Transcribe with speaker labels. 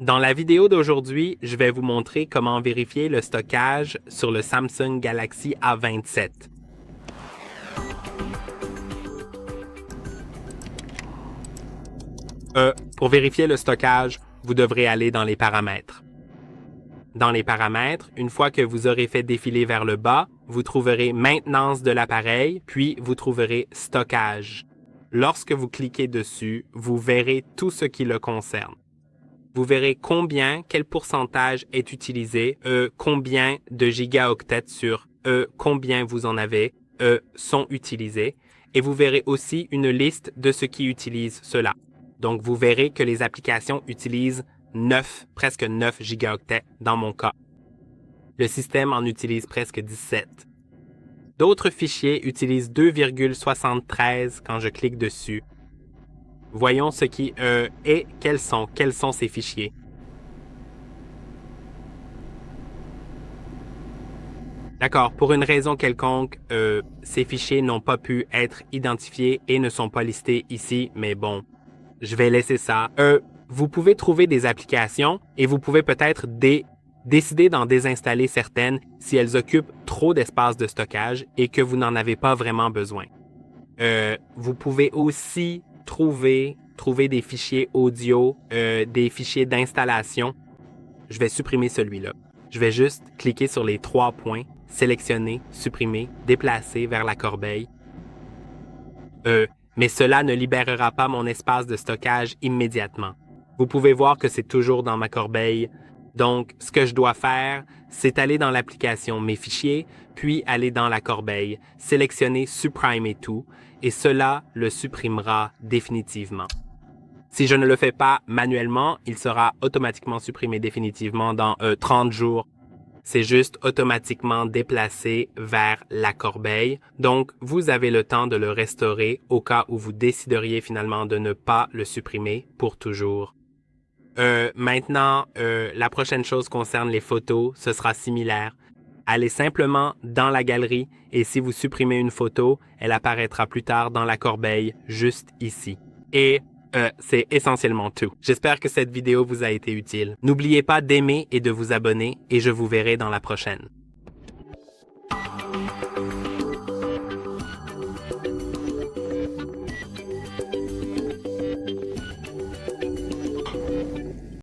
Speaker 1: Dans la vidéo d'aujourd'hui, je vais vous montrer comment vérifier le stockage sur le Samsung Galaxy A27. Pour vérifier le stockage, vous devrez aller dans les paramètres. Dans les paramètres, une fois que vous aurez fait défiler vers le bas, vous trouverez Maintenance de l'appareil, puis vous trouverez Stockage. Lorsque vous cliquez dessus, vous verrez tout ce qui le concerne. Vous verrez quel pourcentage est utilisé, combien de gigaoctets sur combien vous en avez, sont utilisés, et vous verrez aussi une liste de ceux qui utilisent cela. Donc, vous verrez que les applications utilisent presque 9 gigaoctets dans mon cas. Le système en utilise presque 17. D'autres fichiers utilisent 2,73 quand je clique dessus. Voyons ce qui et quels sont ces fichiers. D'accord, pour une raison quelconque, ces fichiers n'ont pas pu être identifiés et ne sont pas listés ici, mais bon, je vais laisser ça. Vous pouvez trouver des applications et vous pouvez peut-être décider d'en désinstaller certaines si elles occupent trop d'espace de stockage et que vous n'en avez pas vraiment besoin. Vous pouvez aussi trouver des fichiers audio, des fichiers d'installation. Je vais supprimer celui-là. Je vais juste cliquer sur les 3 points, sélectionner, supprimer, déplacer vers la corbeille. Mais cela ne libérera pas mon espace de stockage immédiatement. Vous pouvez voir que c'est toujours dans ma corbeille. Donc, ce que je dois faire, c'est aller dans l'application Mes fichiers, puis aller dans la corbeille, sélectionner Supprimer tout, et cela le supprimera définitivement. Si je ne le fais pas manuellement, il sera automatiquement supprimé définitivement dans 30 jours. C'est juste automatiquement déplacé vers la corbeille. Donc, vous avez le temps de le restaurer au cas où vous décideriez finalement de ne pas le supprimer pour toujours. Maintenant, la prochaine chose concerne les photos, ce sera similaire. Allez simplement dans la galerie et si vous supprimez une photo, elle apparaîtra plus tard dans la corbeille, juste ici. Et c'est essentiellement tout. J'espère que cette vidéo vous a été utile. N'oubliez pas d'aimer et de vous abonner et je vous verrai dans la prochaine.